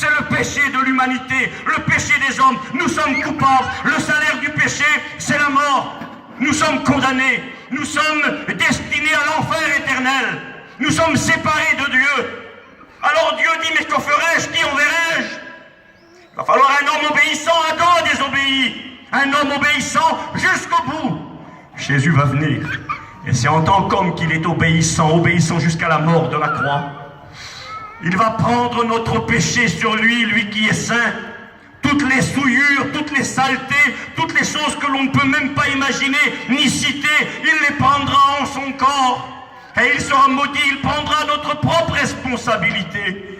C'est le péché de l'humanité, le péché des hommes. Nous sommes coupables. Le salaire du péché, c'est la mort. Nous sommes condamnés. Nous sommes destinés à l'enfer éternel. Nous sommes séparés de Dieu. Alors Dieu dit, mais que ferai-je? Qui enverrai-je? Il va falloir un homme obéissant, un dos désobéi. Un homme obéissant jusqu'au bout. Jésus va venir. Et c'est en tant qu'homme qu'il est obéissant, obéissant jusqu'à la mort de la croix. Il va prendre notre péché sur lui, lui qui est saint. Toutes les souillures, toutes les saletés, toutes les choses que l'on ne peut même pas imaginer ni citer, il les prendra en son corps. Et il sera maudit, il prendra notre propre responsabilité.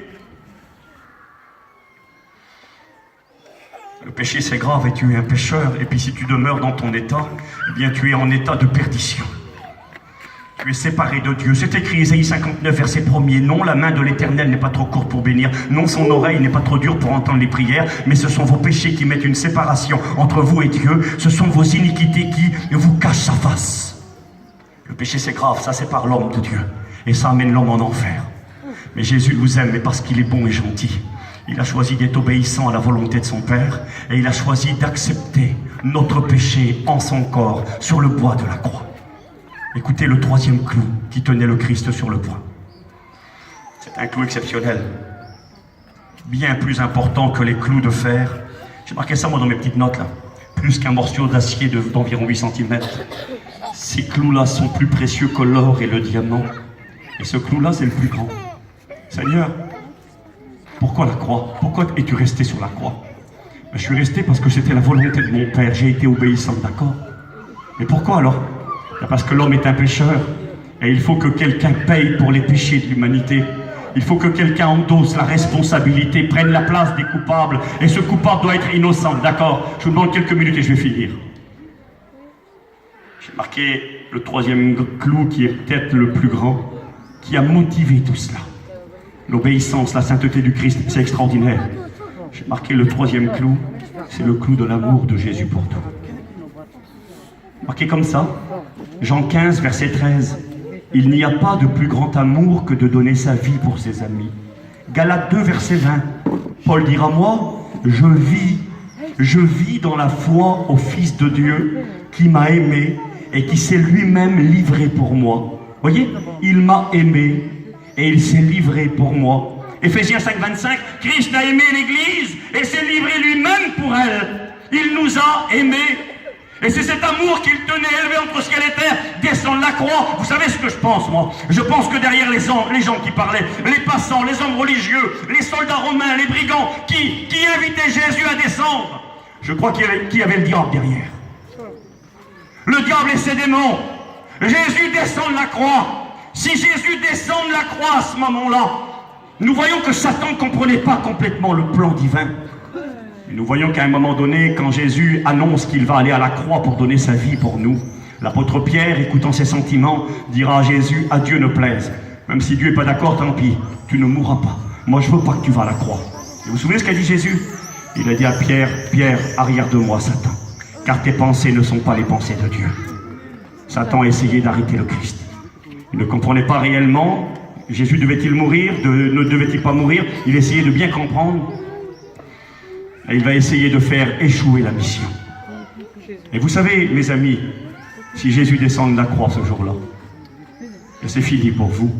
Le péché c'est grave et tu es un pécheur. Et puis si tu demeures dans ton état, eh bien tu es en état de perdition. Tu es séparé de Dieu. C'est écrit Ésaïe 59, verset 1er. Non, la main de l'Éternel n'est pas trop courte pour bénir. Non, son oreille n'est pas trop dure pour entendre les prières. Mais ce sont vos péchés qui mettent une séparation entre vous et Dieu. Ce sont vos iniquités qui vous cachent sa face. Le péché c'est grave, ça sépare l'homme de Dieu. Et ça amène l'homme en enfer. Mais Jésus nous aime, mais parce qu'il est bon et gentil. Il a choisi d'être obéissant à la volonté de son Père. Et il a choisi d'accepter notre péché en son corps sur le bois de la croix. Écoutez le troisième clou qui tenait le Christ sur le bois. C'est un clou exceptionnel. Bien plus important que les clous de fer. J'ai marqué ça moi dans mes petites notes là. Plus qu'un morceau d'acier d'environ 8 cm. Ces clous-là sont plus précieux que l'or et le diamant. Et ce clou-là, c'est le plus grand. Seigneur, pourquoi la croix? Pourquoi es-tu resté sur la croix? Je suis resté parce que c'était la volonté de mon Père. J'ai été obéissant, d'accord? Mais pourquoi alors? Parce que l'homme est un pécheur. Et il faut que quelqu'un paye pour les péchés de l'humanité. Il faut que quelqu'un endosse la responsabilité, prenne la place des coupables. Et ce coupable doit être innocent, d'accord? Je vous demande quelques minutes et je vais finir. J'ai marqué le troisième clou qui est peut-être le plus grand, qui a motivé tout cela. L'obéissance, la sainteté du Christ, c'est extraordinaire. J'ai marqué le troisième clou, c'est le clou de l'amour de Jésus pour toi. Marqué comme ça, Jean 15, verset 13. Il n'y a pas de plus grand amour que de donner sa vie pour ses amis. Galates 2, verset 20. Paul dira, moi, je vis dans la foi au Fils de Dieu qui m'a aimé et qui s'est lui-même livré pour moi. Voyez, il m'a aimé et il s'est livré pour moi. Éphésiens 5, 25, Christ a aimé l'Église et s'est livré lui-même pour elle. Il nous a aimés. Et c'est cet amour qu'il tenait élevé entre ciel et terre, descendre la croix. Vous savez ce que je pense, moi? Je pense que derrière les gens qui parlaient, les passants, les hommes religieux, les soldats romains, les brigands, qui invitaient Jésus à descendre, je crois qu'il y avait le diable derrière. Le diable et ses démons. Jésus descend de la croix. Si Jésus descend de la croix à ce moment-là, nous voyons que Satan ne comprenait pas complètement le plan divin. Nous voyons qu'à un moment donné, quand Jésus annonce qu'il va aller à la croix pour donner sa vie pour nous, l'apôtre Pierre, écoutant ses sentiments, dira à Jésus, à Dieu ne plaise. Même si Dieu n'est pas d'accord, tant pis, tu ne mourras pas. Moi, je ne veux pas que tu vas à la croix. Et vous vous souvenez ce qu'a dit Jésus? Il a dit à Pierre, Pierre, arrière de moi, Satan, car tes pensées ne sont pas les pensées de Dieu. Satan a essayé d'arrêter le Christ. Il ne comprenait pas réellement. Jésus devait-il mourir? Ne devait-il pas mourir? Il essayait de bien comprendre. Et il va essayer de faire échouer la mission. Et vous savez, mes amis, si Jésus descend de la croix ce jour-là, c'est fini pour vous,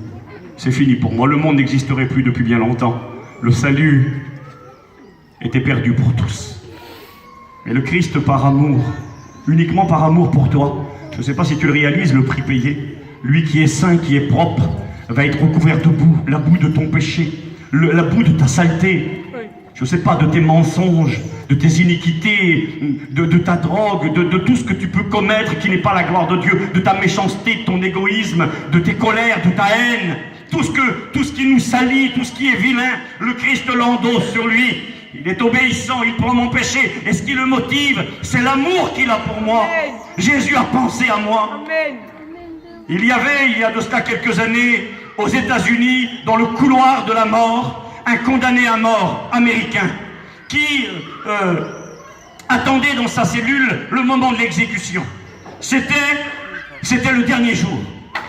c'est fini pour moi. Le monde n'existerait plus depuis bien longtemps. Le salut était perdu pour tous. Mais le Christ, par amour, uniquement par amour pour toi, je ne sais pas si tu le réalises, le prix payé, lui qui est saint, qui est propre, va être recouvert de boue, la boue de ton péché, la boue de ta saleté. Je ne sais pas, de tes mensonges, de tes iniquités, de ta drogue, de tout ce que tu peux commettre qui n'est pas la gloire de Dieu, de ta méchanceté, de ton égoïsme, de tes colères, de ta haine, tout ce qui nous salit, tout ce qui est vilain, le Christ l'endosse sur lui. Il est obéissant, il prend mon péché. Et ce qui le motive, c'est l'amour qu'il a pour moi. Jésus a pensé à moi. Il y a de cela quelques années, aux États-Unis, dans le couloir de la mort, un condamné à mort américain qui attendait dans sa cellule le moment de l'exécution. C'était le dernier jour.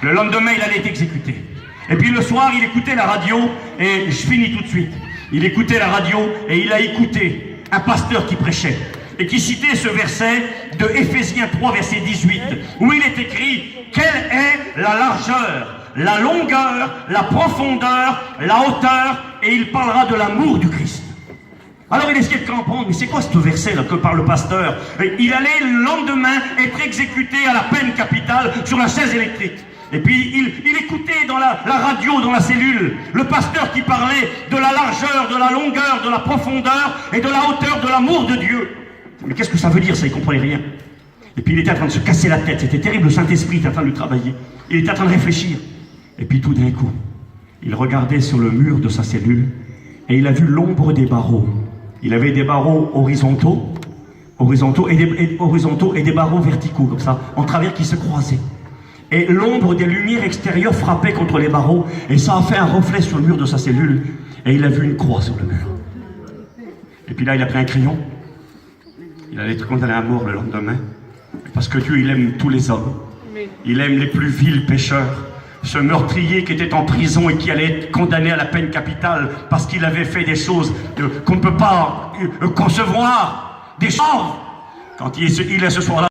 Le lendemain, il allait être exécuté. Et puis le soir, il écoutait la radio, et je finis tout de suite. Il écoutait la radio et il a écouté un pasteur qui prêchait et qui citait ce verset de Éphésiens 3, verset 18, où il est écrit « Quelle est la largeur, la longueur, la profondeur, la hauteur ?» Et il parlera de l'amour du Christ. Alors il essayait de comprendre, mais c'est quoi ce verset-là que parle le pasteur? Il allait le lendemain être exécuté à la peine capitale sur la chaise électrique. Et puis il écoutait dans la radio, dans la cellule, le pasteur qui parlait de la largeur, de la longueur, de la profondeur et de la hauteur de l'amour de Dieu. Mais qu'est-ce que ça veut dire ça? Il ne comprenait rien. Et puis il était en train de se casser la tête, c'était terrible, le Saint-Esprit était en train de lui travailler. Il était en train de réfléchir. Et puis tout d'un coup, il regardait sur le mur de sa cellule et il a vu l'ombre des barreaux. Il avait des barreaux horizontaux et des barreaux verticaux, comme ça, en travers qui se croisaient. Et l'ombre des lumières extérieures frappait contre les barreaux, et ça a fait un reflet sur le mur de sa cellule, et il a vu une croix sur le mur. Et puis là, il a pris un crayon, il allait être condamné à mort le lendemain, parce que Dieu, il aime tous les hommes, il aime les plus vils pécheurs. Ce meurtrier qui était en prison et qui allait être condamné à la peine capitale parce qu'il avait fait des choses qu'on ne peut pas concevoir, des choses. Quand il est ce soir-là,